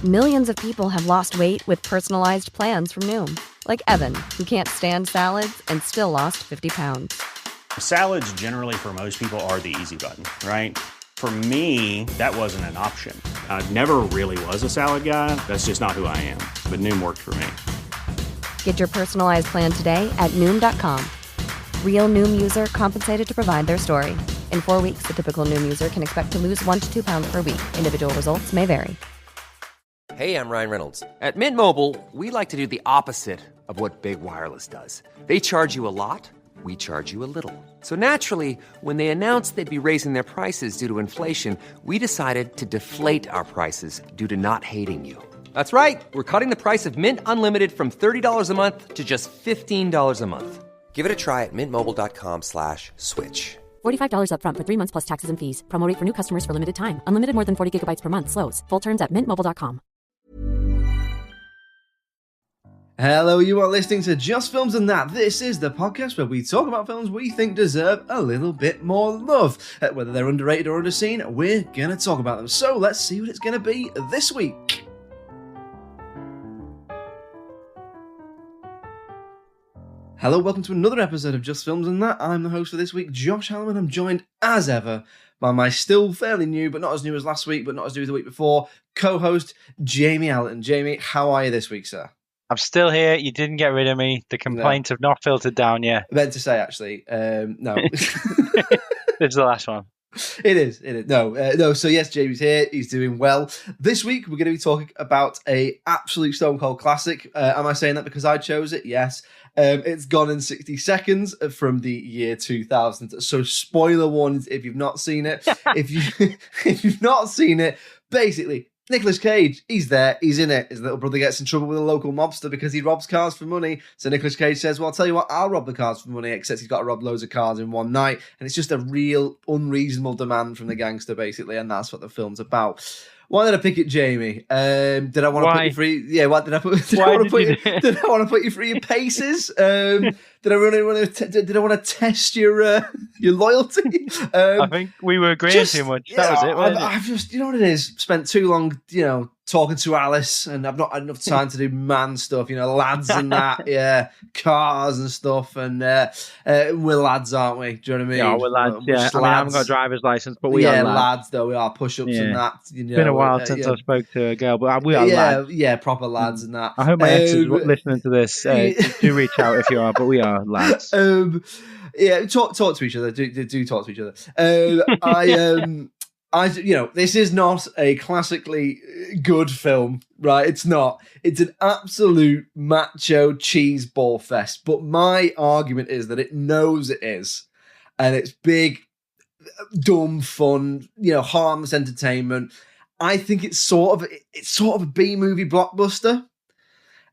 Millions of people have lost weight with personalized plans from Noom. Like Evan, who can't stand salads and still lost 50 pounds. Salads generally for most people are the easy button, right? For me, that wasn't an option. I never really was a salad guy. That's just not who I am. But Noom worked for me. Get your personalized plan today at Noom.com. Real Noom user compensated to provide their story. In 4 weeks, the typical Noom user can expect to lose 1 to 2 pounds per week. Individual results may vary. Hey, I'm Ryan Reynolds. At Mint Mobile, we like to do the opposite of what Big Wireless does. They charge you a lot, we charge you a little. So naturally, when they announced they'd be raising their prices due to inflation, we decided to deflate our prices due to not hating you. That's right. We're cutting the price of Mint Unlimited from $30 a month to just $15 a month. Give it a try at mintmobile.com/switch. $45 up front for 3 months plus taxes and fees. Promo rate for new customers for limited time. Unlimited more than 40 gigabytes per month. Slows full terms at mintmobile.com. Hello, you are listening to Just Films and That. This is the podcast where we talk about films we think deserve a little bit more love. Whether they're underrated or underseen, we're going to talk about them. So let's see what it's going to be this week. Hello, welcome to another episode of Just Films and That. I'm the host for this week, Josh Hallam. I'm joined, as ever, by my still fairly new, but not as new as last week, but not as new as the week before, co-host Jamie Allerton. Jamie, how are you this week, sir? I'm still here. You didn't get rid of me. The complaints have not filtered down yet. I meant to say, actually, no. This is the last one. It is. No. So yes, Jamie's here. He's doing well. This week, we're going to be talking about a absolute stone cold classic. Am I saying that because I chose it? Yes. It's Gone in 60 Seconds from the year 2000. So spoiler warnings if you've not seen it. if you've not seen it, basically, Nicolas Cage, he's there, he's in it. His little brother gets in trouble with a local mobster because he robs cars for money. So Nicolas Cage says, well, I'll tell you what, I'll rob the cars for money, except he's got to rob loads of cars in one night. And it's just a real unreasonable demand from the gangster, basically, and that's what the film's about. Why did I pick it, Jamie? Did I want to put you through? Yeah, what did I put? Did I want to put you through your paces? Did I want to test your loyalty? I think we were agreeing too much. That was it, wasn't it? I've just, you know what it is? Spent too long, talking to Alice, and I've not had enough time to do man stuff, lads and that, yeah, cars and stuff, and we're lads, aren't we? Do you know what I mean? Yeah, we're lads, yeah. I haven't got a driver's license, but we are lads. Though, we are push-ups and that. It's been a while since I spoke to a girl, but we are lads. Yeah, proper lads and that. I hope my ex is listening to this. Do reach out if you are, but we are lads. Talk to each other. Do talk to each other. This is not a classically good film, right? It's not. It's an absolute macho cheese ball fest. But my argument is that it knows it is, and it's big, dumb fun, harmless entertainment. I think it's sort of a B-movie blockbuster.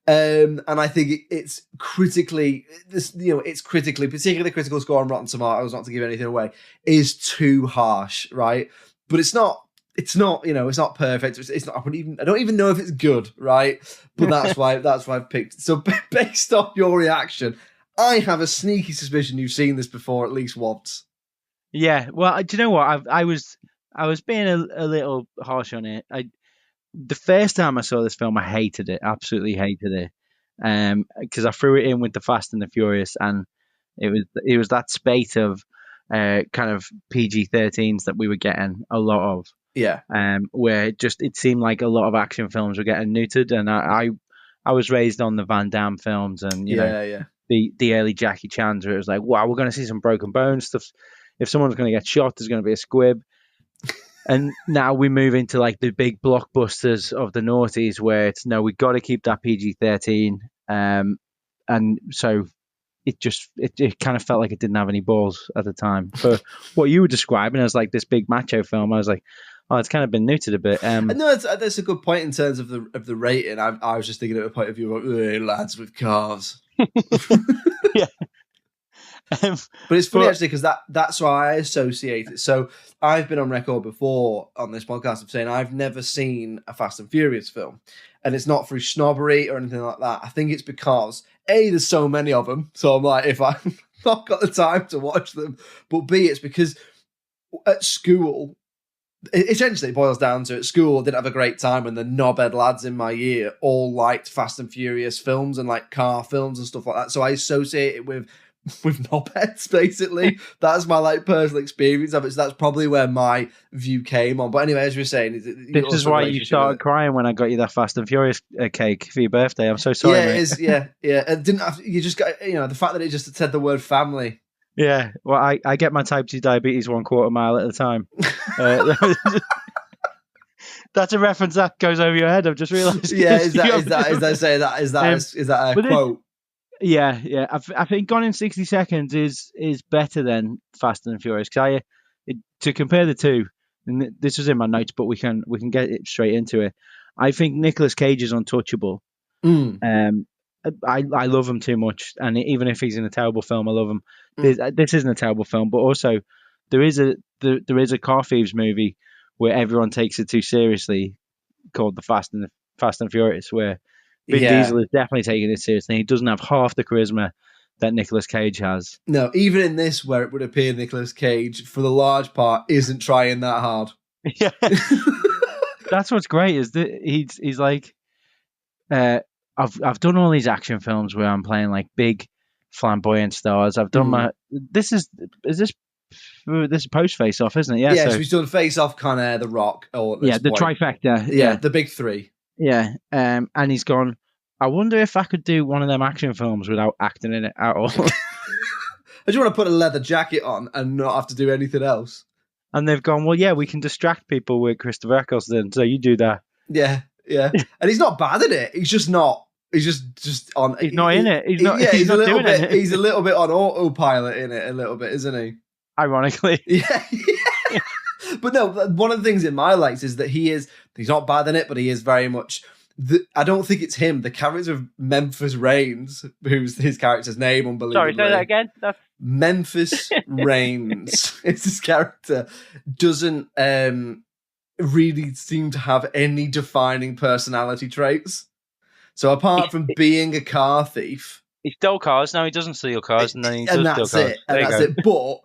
And I think it's critically, particularly critical score on Rotten Tomatoes, not to give anything away, is too harsh, right? But it's not perfect. It's not. I don't even know if it's good, right? But that's why I've picked. So based on your reaction, I have a sneaky suspicion you've seen this before at least once. Yeah. Well, do you know what? I was being a little harsh on it. The first time I saw this film, I hated it. Absolutely hated it. Because I threw it in with the Fast and the Furious, and it was that spate of kind of PG-13s that we were getting a lot of. Yeah. Where it seemed like a lot of action films were getting neutered, and I was raised on the Van Damme films, and the early Jackie Chan's, where it was like, wow, we're going to see some broken bones stuff. If someone's going to get shot, there's going to be a squib. And now we move into like the big blockbusters of the noughties, where it's no, we got to keep that PG-13, and so it kind of felt like it didn't have any balls at the time. But what you were describing as like this big macho film, I was like, oh, it's kind of been neutered a bit. No, that's a good point in terms of the rating. I was just thinking of a point of view of lads with cars. Yeah. But it's funny actually because that's why I associate it. So I've been on record before on this podcast of saying I've never seen a Fast and Furious film, and it's not through snobbery or anything like that. I think it's because A, there's so many of them, so I'm like, if I've not got the time to watch them, but B, it's because at school essentially it boils down to, at school, I didn't have a great time, and the knobhead lads in my year all liked Fast and Furious films and like car films and stuff like that. So I associate it with knobheads, basically. That's my like personal experience of it. So that's probably where my view came on. But anyway, as we were saying, this is why you started crying when I got you that Fast and Furious cake for your birthday. I'm so sorry, mate. It is. Yeah. It didn't have. You just got. The fact that it just said the word family. Yeah. Well, I get my type 2 diabetes 1/4 mile at a time. That's a reference that goes over your head. I've just realised. Yeah. Is that a quote? Yeah. I think Gone in 60 Seconds is better than Fast and Furious, because to compare the two, and this was in my notes, but we can get it straight into it. I think Nicolas Cage is untouchable. I love him too much, and even if he's in a terrible film, I love him. This isn't a terrible film, but also there is a car thieves movie where everyone takes it too seriously, called the Fast and Furious, where Vin Diesel is definitely taking it seriously. He doesn't have half the charisma that Nicolas Cage has. No, even in this, where it would appear Nicolas Cage, for the large part, isn't trying that hard. Yeah, that's what's great, is that he's like, I've done all these action films where I'm playing like big flamboyant stars. I've done this is post Face Off, isn't it? Yeah, so he's done Face Off, Con Air, The Rock, the trifecta. Yeah, the big three. Yeah, and he's gone, I wonder if I could do one of them action films without acting in it at all. I just want to put a leather jacket on and not have to do anything else. And they've gone, well, yeah, we can distract people with Christopher Eccleston, so you do that. Yeah. And he's not bad at it. He's just not. He's just on. He's not in it. He's not doing it. He's a little bit on autopilot in it, a little bit, isn't he? Ironically. Yeah. But no, one of the things in my likes is that he's not bad in it, but he is very much. I don't think it's him. The character of Memphis Reigns, who's his character's name, unbelievably. Sorry, say that again. Memphis Reigns. It's his character. Doesn't really seem to have any defining personality traits. So apart from being a car thief, he stole cars. No, he doesn't steal cars, and then he and does steal cars. And that's it. But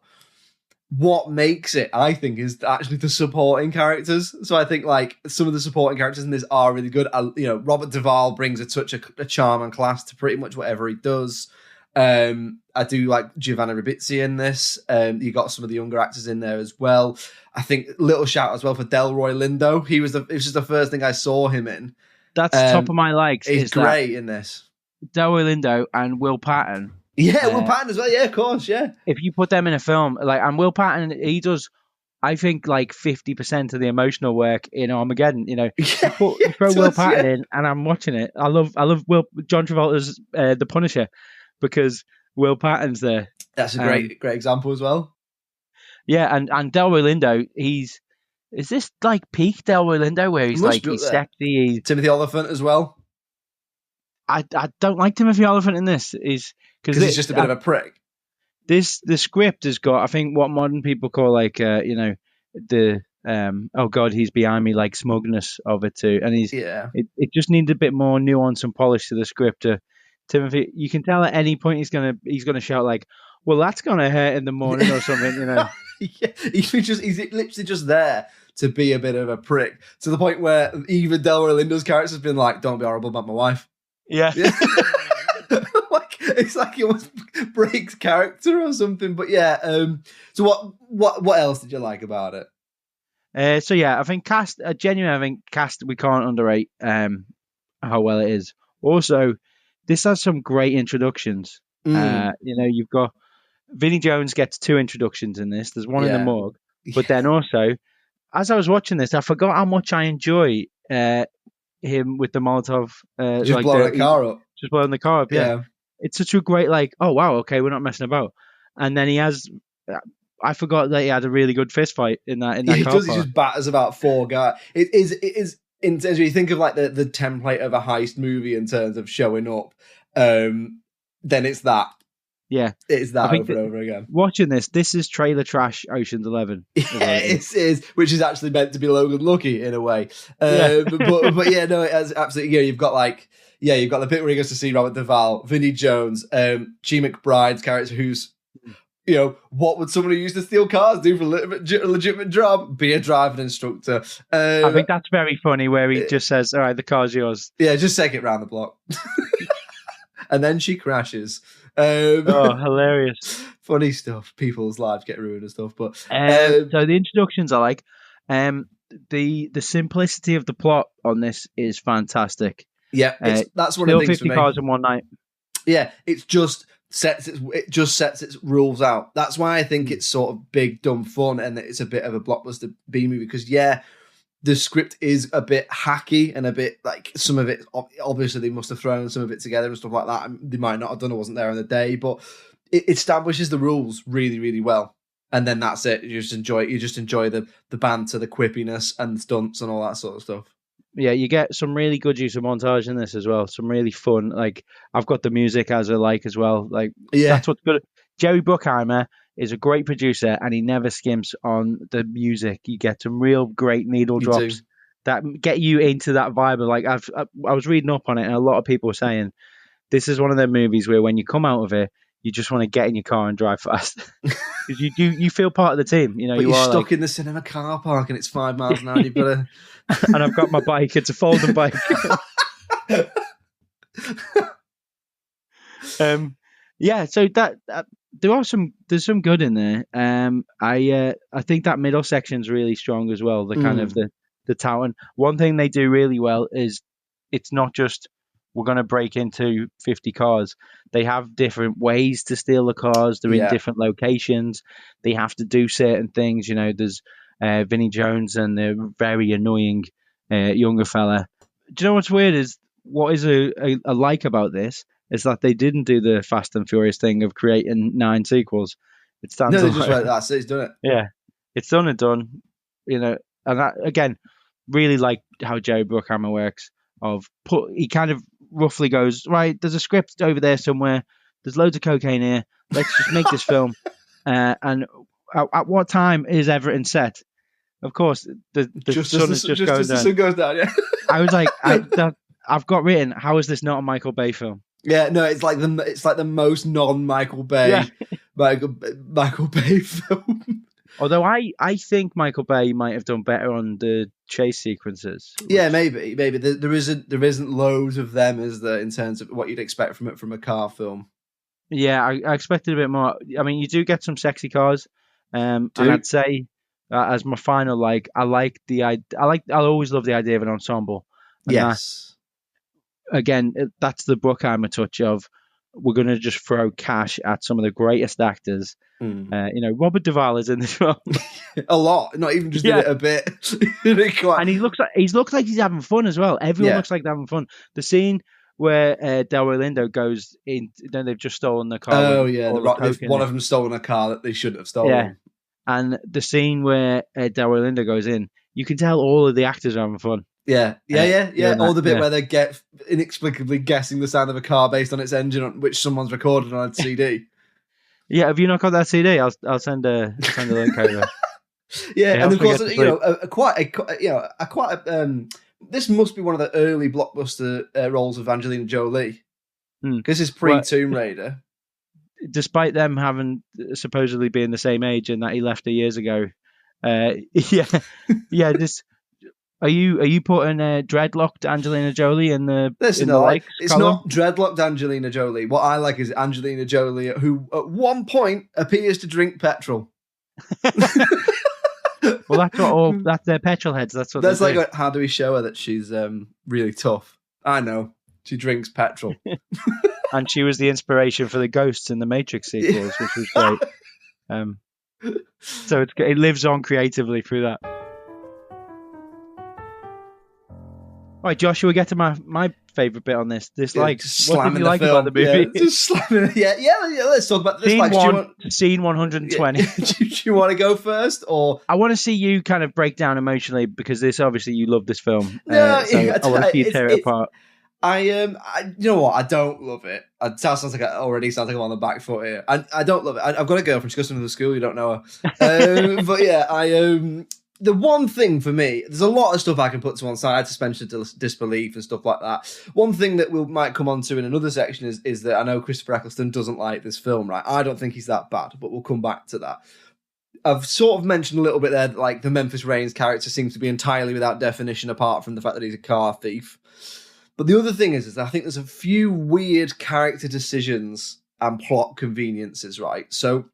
what makes it, I think, is actually the supporting characters. So I think like some of the supporting characters in this are really good. Robert Duvall brings a touch of a charm and class to pretty much whatever he does. I do like Giovanni Ribisi in this. You got some of the younger actors in there as well. I think little shout as well for Delroy Lindo. It was just the first thing I saw him in. That's top of my likes. He's great in this. Delroy Lindo and Will Patton. Yeah, Will Patton as well. Yeah, of course. Yeah. If you put them in a film, and Will Patton, he does, I think, like 50% of the emotional work in Armageddon. You throw Will Patton in, and I'm watching it. I love John Travolta's The Punisher, because Will Patton's there. That's a great example as well. Yeah, and Delroy Lindo, is this like peak Delroy Lindo, where he's sexy? Timothy Olyphant as well. I don't like Timothy Olyphant in this, because he's just a bit of a prick. The script has got, I think, what modern people call like the oh god, he's behind me, like smugness of it too, and it just needs a bit more nuance and polish to the script. Timothy, you can tell at any point he's gonna shout like, well, that's gonna hurt in the morning or something, Yeah, he's literally just there to be a bit of a prick, to the point where even Delroy Lindo's character has been like, don't be horrible about my wife. Yeah. It's like he almost breaks character or something. But yeah, so what else did you like about it? So yeah, I think cast, genuinely, I think cast, we can't underrate how well it is. Also, this has some great introductions. You've got Vinnie Jones gets 2 introductions in this. There's one in the morgue, but then also, as I was watching this, I forgot how much I enjoy him with the Molotov. Just blowing the car up. Just blowing the car up, yeah. It's such a great, oh, wow, okay, we're not messing about. And then he has, I forgot that he had a really good fist fight in that car park. He just batters about 4 guys. It is, in terms of, you think of like the template of a heist movie in terms of showing up, then it's that. Yeah. It's that over and over again. Watching this is trailer trash Ocean's 11. Yeah, it is, which is actually meant to be Logan Lucky in a way. But yeah, no, it has absolutely, you've got the bit where he goes to see Robert Duvall, Vinnie Jones, G. McBride's character, who's what would someone who used to steal cars do for a legitimate job? Be a driving instructor. I think that's very funny where he just says, all right, the car's yours. Yeah, just take it round the block. And then she crashes. Hilarious. Funny stuff. People's lives get ruined and stuff. But so the introductions I like. The simplicity of the plot on this is fantastic. Yeah, that's one of the things 50 for me. cars in one night. Yeah, it just sets its rules out. That's why I think it's sort of big, dumb fun, and it's a bit of a blockbuster B movie because the script is a bit hacky and a bit like some of it. Obviously, they must have thrown some of it together and stuff like that. They might not have done. It wasn't there on the day, but it establishes the rules really, really well. And then that's it. You just enjoy the banter, the quippiness, and stunts and all that sort of stuff. Yeah, you get some really good use of montage in this as well. Some really fun. Like I've got the music as I like as well. Like that's what's good. Jerry Bruckheimer is a great producer, and he never skimps on the music. You get some real great needle drops that get you into that vibe. Of like I was reading up on it, and a lot of people were saying this is one of the movies where when you come out of it, you just want to get in your car and drive fast because you feel part of the team. But you're stuck in the cinema car park and it's 5 miles an hour. You've got to. And I've got my bike. It's a folding bike. So that there's some good in there. I think that middle section's really strong as well. The kind of the town. One thing they do really well is it's not just we're going to break into 50 cars. They have different ways to steal the cars. They're in different locations. They have to do certain things. There's Vinnie Jones and the very annoying younger fella. Do you know what's weird is what is a like about this is that they didn't do the Fast and Furious thing of creating 9 sequels. It stands. No, they just like that. So he's done it. Yeah, it's done and done. And that again, really like how Jerry Bruckheimer works. He kind of roughly goes, right, there's a script over there somewhere. There's loads of cocaine here. Let's just make this film. And at what time is Everton set? Of course, the sun is just going down. The sun goes down, yeah. I was like, I've got written, how is this not a Michael Bay film? Yeah, no, it's like the most non-Michael Bay Michael Bay film. Although I think Michael Bay might have done better on the chase sequences. Yeah, maybe there isn't loads of them, is there, in terms of what you'd expect from a car film? Yeah, I expected a bit more. I mean, you do get some sexy cars, and I'd say as my final I'll always love the idea of an ensemble. And yes, again, that's the Bruckheimer touch of we're going to just throw cash at some of the greatest actors. Robert Duvall is in this film a lot, not even just in it a bit. And he looks like he's having fun as well. Everyone looks like they're having fun. The scene where Delroy Lindo goes in, then they've just stolen the car. Oh yeah, one of them stolen a car that they shouldn't have stolen. Yeah, and the scene where Delroy Lindo goes in, you can tell all of the actors are having fun. Yeah. Or the bit where they get inexplicably guessing the sound of a car based on its engine, which someone's recorded on a CD. Yeah, have you not got that CD? I'll send a link over. And of course, this must be one of the early blockbuster roles of Angelina Jolie. This is pre-Tomb Raider. Despite them having supposedly being the same age and that he left her years ago, this. Are you putting dreadlocked Angelina Jolie in the? Listen, it's column? not dreadlocked Angelina Jolie. What I like is Angelina Jolie, who at one point appears to drink petrol. Well, that's their petrol heads. That's like, how do we show her that she's really tough? I know she drinks petrol, and she was the inspiration for the ghosts in the Matrix sequels, which was great. So it lives on creatively through that. All right, Joshua, get to my favourite bit on this. What did you like about the movie? Yeah, just slamming it. Yeah. Let's talk about this. Scene 120. Do you want to go first, or I want to see you kind of break down emotionally because obviously you love this film. I want to see you tear it apart. You know what? I don't love it. It sounds like I'm on the back foot here. I don't love it. I've got a girlfriend. She goes to another school. You don't know her, but yeah, the one thing for me, there's a lot of stuff I can put to one side, suspension of disbelief and stuff like that. One thing that we might come on to in another section is that I know Christopher Eccleston doesn't like this film, right? I don't think he's that bad, but we'll come back to that. I've sort of mentioned a little bit there that, like, the Memphis Reigns character seems to be entirely without definition apart from the fact that he's a car thief. But the other thing is I think there's a few weird character decisions and plot conveniences, right? So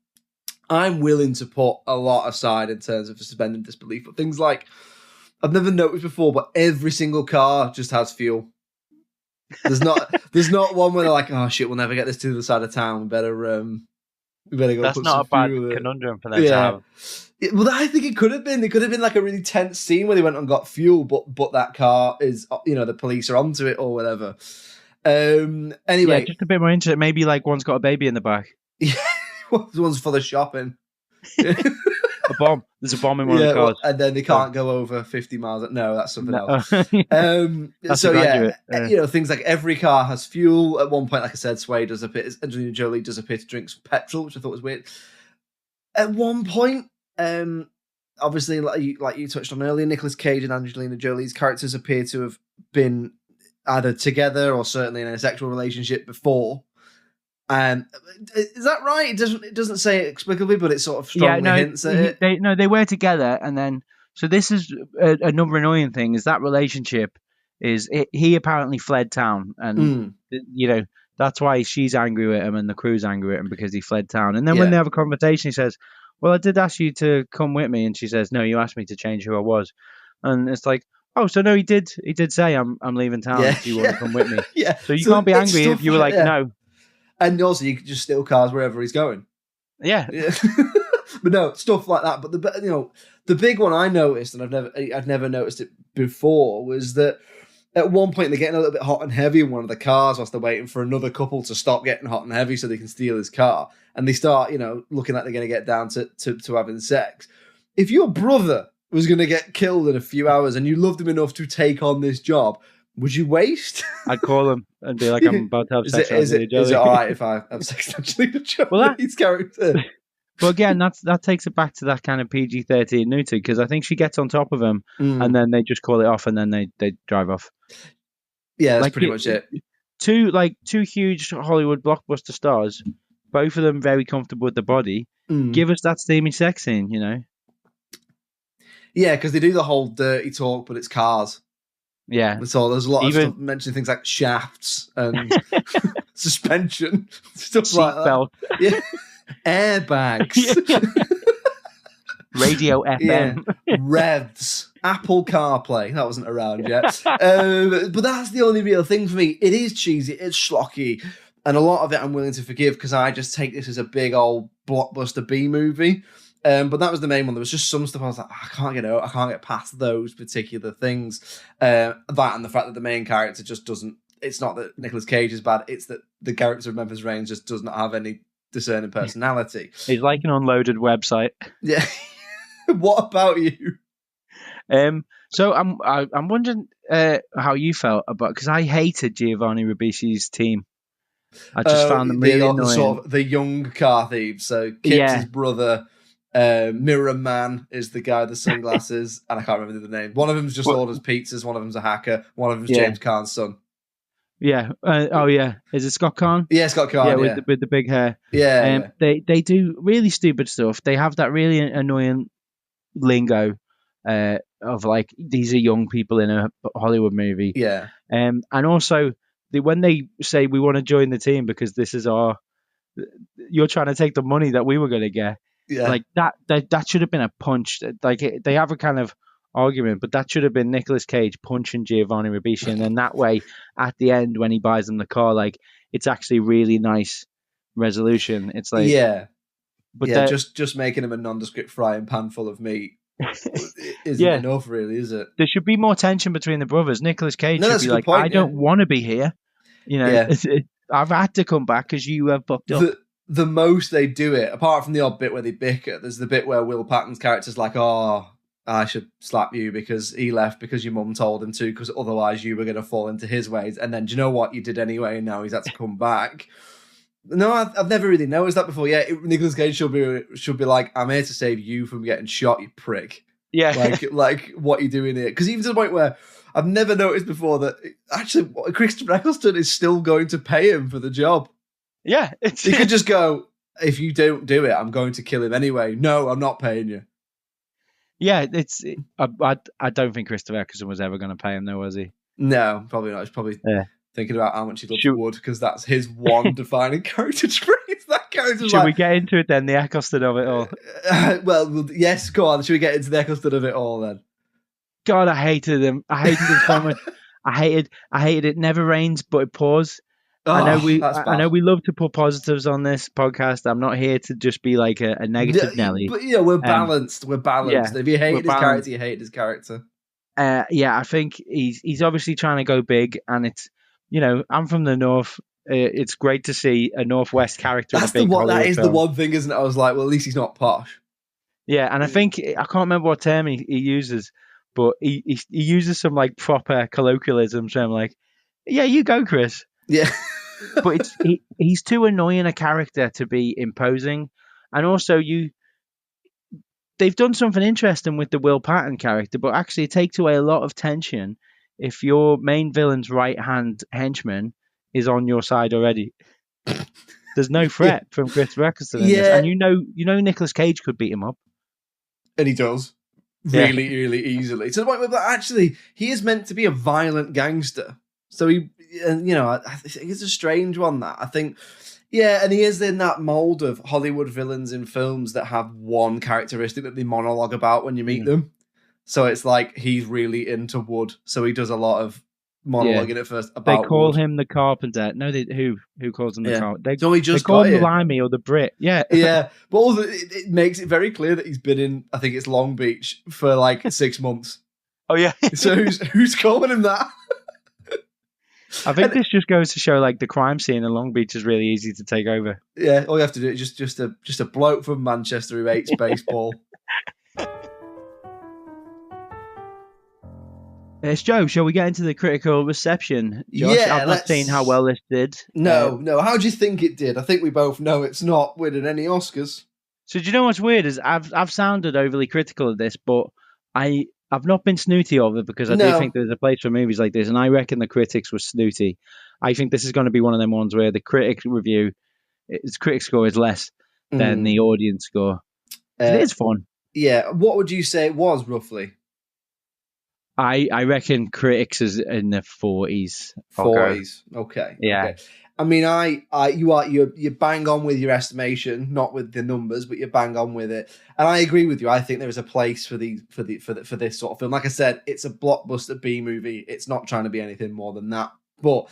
I'm willing to put a lot aside in terms of suspending disbelief, but things like, I've never noticed before, but every single car just has fuel. There's not one where they're like, oh shit, we'll never get this to the other side of town. We better go. That's put not some a bad fuel in. conundrum for them to have. Well, I think it could have been. There could have been like a really tense scene where they went and got fuel, but that car is, the police are onto it or whatever. Anyway, yeah, just a bit more into it. Maybe like one's got a baby in the back. Yeah, one's full of shopping. A bomb. There's a bomb in one of the cars. And then they can't go over 50 miles. No, that's something else. That's so yeah, things like every car has fuel. At one point, like I said, Angelina Jolie does appear to drink some petrol, which I thought was weird. At one point, obviously, like you touched on earlier, Nicolas Cage and Angelina Jolie's characters appear to have been either together or certainly in a sexual relationship before. Is that right? It doesn't say it explicitly, but it sort of strongly hints at it. They were together, and then so this is another annoying thing: is that relationship he apparently fled town, and that's why she's angry with him, and the crew's angry with him because he fled town. And then when they have a conversation, he says, "Well, I did ask you to come with me," and she says, "No, you asked me to change who I was," and it's like, oh, so no, he did say I'm leaving town. Do you want to come with me? Yeah. So you can't be angry if you were like no. And also, you could just steal cars wherever he's going. Yeah. But no, stuff like that. But the big one I noticed, and I've never noticed it before, was that at one point they're getting a little bit hot and heavy in one of the cars whilst they're waiting for another couple to stop getting hot and heavy so they can steal his car. And they start, looking like they're going to get down to having sex. If your brother was going to get killed in a few hours and you loved him enough to take on this job, would you waste? I'd call him and be like, I'm about to have sex. Is it all right if I have sex with Angelina Jolie's character? But again, that takes it back to that kind of PG-13 nudity, because I think she gets on top of him and then they just call it off and then they drive off. Yeah, that's pretty much it. Two huge Hollywood blockbuster stars, both of them very comfortable with the body. Give us that steamy sex scene, Yeah, because they do the whole dirty talk, but it's cars. Yeah. So there's a lot of stuff mentioning things like shafts and suspension, stuff like that. Belt. Yeah. Airbags. Radio FM. Yeah. Revs. Apple CarPlay. That wasn't around yet. But that's the only real thing for me. It is cheesy. It's schlocky. And a lot of it I'm willing to forgive because I just take this as a big old blockbuster B movie. But that was the main one. There was just some stuff I was like, I can't get past those particular things. That and the fact that the main character just doesn't. It's not that Nicolas Cage is bad. It's that the character of Memphis Reigns just does not have any discerning personality. He's like an unloaded website. Yeah. What about you? So I'm wondering how you felt about, because I hated Giovanni Ribisi's team. I just found them really annoying. Sort of the young car thieves. So Kip's his brother. Mirror Man is the guy with the sunglasses, and I can't remember the name. One of them's just orders pizzas, one of them's a hacker, one of them's James Caan's son. Yeah. Is it Scott Caan? Yeah, Scott Caan. Yeah, with the big hair. Yeah. They do really stupid stuff. They have that really annoying lingo of like, these are young people in a Hollywood movie. Yeah. And also when they say we want to join the team because this is you're trying to take the money that we were going to get. Yeah. Like that should have been a punch. Like they have a kind of argument, but that should have been Nicolas Cage punching Giovanni Ribisi, and then that way at the end when he buys them the car, like it's actually really nice resolution. It's like just making him a nondescript frying pan full of meat isn't enough, really, is it? There should be more tension between the brothers. Nicolas Cage should be like, I don't want to be here. I've had to come back because you have fucked up. The most they do it, apart from the odd bit where they bicker, there's the bit where Will Patton's character's like, oh, I should slap you because he left because your mum told him to, because otherwise you were going to fall into his ways. And then, do you know what? You did anyway, and now he's had to come back. No, I've never really noticed that before. Yeah, Nicolas Cage should be like, I'm here to save you from getting shot, you prick. Yeah. like what you're doing here. Because even to the point where I've never noticed before that actually Christopher Eccleston is still going to pay him for the job. Yeah. He could just go, if you don't do it, I'm going to kill him anyway. No, I'm not paying you. Yeah, I don't think Christopher Eccleston was ever going to pay him, though, was he? No, probably not. He's probably thinking about how much he loves Wood, because that's his one defining character trait. Should we get into it then, the Eccleston of it all? Well, yes, go on. Should we get into the Eccleston of it all then? God, I hated him. I hated him so much. I hated it. Never rains, but it pours. I know we love to put positives on this podcast. I'm not here to just be like a negative Nelly. But we're balanced. We're balanced. If you hate his character, you hate his character. I think he's obviously trying to go big, and it's I'm from the north. It's great to see a northwest character. That is the one thing, isn't it? I was like, well, at least he's not posh. Yeah, and I think I can't remember what term he uses, but he uses some like proper colloquialism. So I'm like, yeah, you go, Chris. Yeah. But he's too annoying a character to be imposing, and also they've done something interesting with the Will Patton character, but actually it takes away a lot of tension if your main villain's right hand henchman is on your side already. There's no threat from Christopher Eccleston in this, and you know Nicolas Cage could beat him up, and he does really easily. To the point where actually he is meant to be a violent gangster. So I think it's a strange one that I think, and he is in that mold of Hollywood villains in films that have one characteristic that they monologue about when you meet them. So it's like he's really into Wood, so he does a lot of monologuing at first about. They call Wood. him the Carpenter. No, who calls him the Carpenter? They call him the Limey or the Brit. Yeah, yeah. But also, it makes it very clear that he's been in, I think it's Long Beach for like 6 months. Oh yeah. So who's calling him that? I think this just goes to show like the crime scene in Long Beach is really easy to take over. Yeah, all you have to do is just a bloke from Manchester who hates baseball. It's Joe. Shall we get into the critical reception? Josh, I've not seen how well this did. No. How do you think it did? I think we both know it's not winning any Oscars. So do you know what's weird is I've sounded overly critical of this, but I've not been snooty of it because I do think there's a place for movies like this, and I reckon the critics were snooty. I think this is going to be one of them ones where the critic score is less than the audience score. It is fun. Yeah. What would you say it was roughly? I reckon critics is in the 40s. 40s. Okay. Yeah. Okay. I mean, you bang on with your estimation, not with the numbers, but you bang on with it, and I agree with you. I think there is a place for this sort of film. Like I said, it's a blockbuster B movie. It's not trying to be anything more than that. But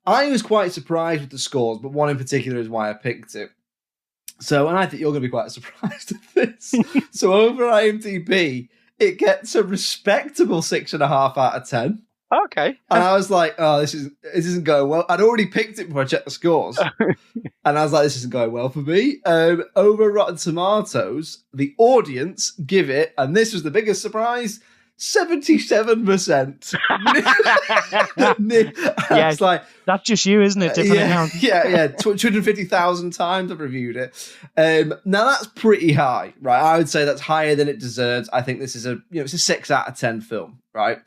I was quite surprised with the scores, but one in particular is why I picked it. So, and I think you're going to be quite surprised at this. So, over IMDb, it gets a respectable 6.5 out of 10. Okay. And I was like, oh, this isn't going well. I'd already picked it before I checked the scores. And I was like, this isn't going well for me. Over Rotten Tomatoes, the audience give it, and this was the biggest surprise, 77%. Yeah, it's like, that's just you, isn't it? Different accounts. Yeah. 250,000 times I've reviewed it. Now that's pretty high, right? I would say that's higher than it deserves. I think this is it's a 6 out of 10 film, right?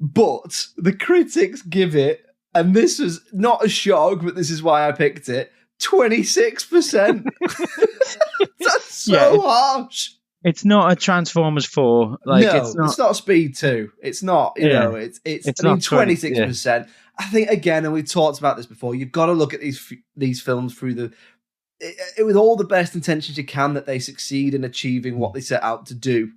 But the critics give it, and this was not a shock, but this is why I picked it, 26%. That's so harsh. It's not a Transformers 4. It's not Speed 2. It's not, it's 26%. Yeah. I think, again, and we talked about this before, you've got to look at these films through with all the best intentions you can, that they succeed in achieving what they set out to do.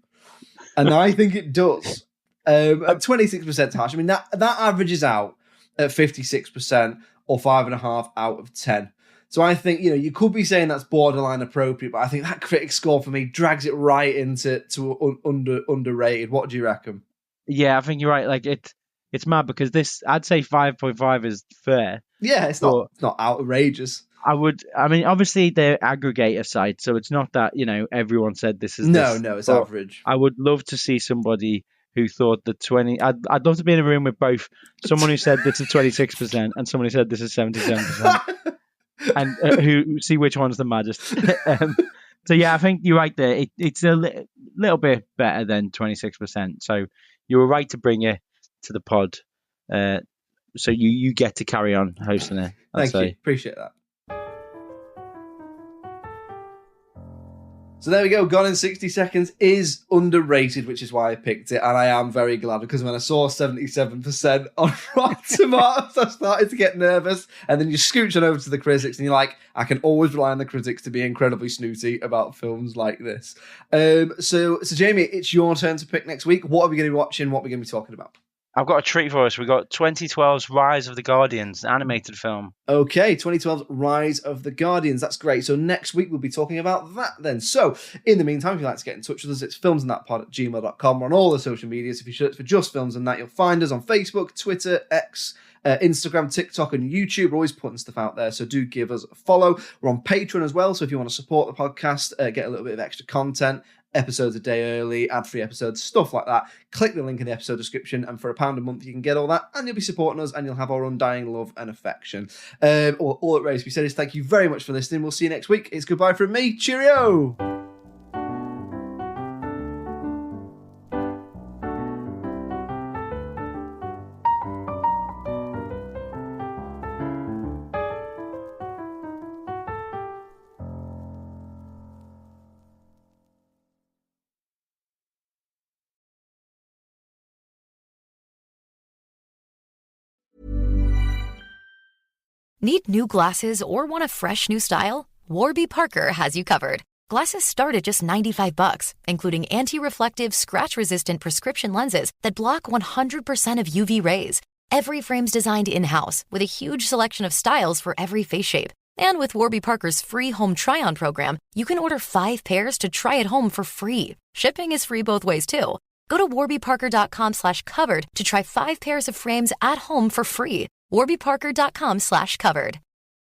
And I think it does. 26% harsh. I mean, that averages out at 56% or 5.5 out of 10. So I think, you could be saying that's borderline appropriate, but I think that critic score for me drags it right into underrated. What do you reckon? Yeah, I think you're right. Like it's mad because this, I'd say 5.5 is fair. Yeah, it's not outrageous. I mean, obviously they're aggregator sites, so it's not that, everyone said this is No, it's average. I would love to see somebody who thought that 20... I'd love to be in a room with both someone who said this is 26% and someone who said this is 77%. And who see which one's the maddest. So yeah, I think you're right there. It's little bit better than 26%. So you were right to bring it to the pod. So you get to carry on hosting it. Thank you. Appreciate that. So there we go. Gone in 60 Seconds is underrated, which is why I picked it. And I am very glad, because when I saw 77% on Rotten Tomatoes, I started to get nervous. And then you scooch on over to the critics and you're like, I can always rely on the critics to be incredibly snooty about films like this. So Jamie, it's your turn to pick next week. What are we going to be watching? What are we going to be talking about? I've got a treat for us. We've got 2012's Rise of the Guardians, animated film. Okay, 2012's Rise of the Guardians. That's great. So next week we'll be talking about that then. So in the meantime, if you'd like to get in touch with us, it's filmsandthatpod@gmail.com. We're on all the social medias. If you search for Just Films and That, you'll find us on Facebook, Twitter, X, Instagram, TikTok, and YouTube. We're always putting stuff out there, so do give us a follow. We're on Patreon as well, so if you want to support the podcast, get a little bit of extra content, episodes a day early, ad-free episodes, stuff like that, click the link in the episode description, and for £1 a month you can get all that, and you'll be supporting us, and you'll have our undying love and affection. All that remains to be said is thank you very much for listening. We'll see you next week. It's goodbye from me. Cheerio! Need new glasses or want a fresh new style? Warby Parker has you covered. Glasses start at just $95, including anti-reflective, scratch-resistant prescription lenses that block 100% of UV rays. Every frame's designed in-house with a huge selection of styles for every face shape. And with Warby Parker's free home try-on program, you can order 5 pairs to try at home for free. Shipping is free both ways, too. Go to warbyparker.com/covered to try 5 pairs of frames at home for free. warbyparker.com/covered.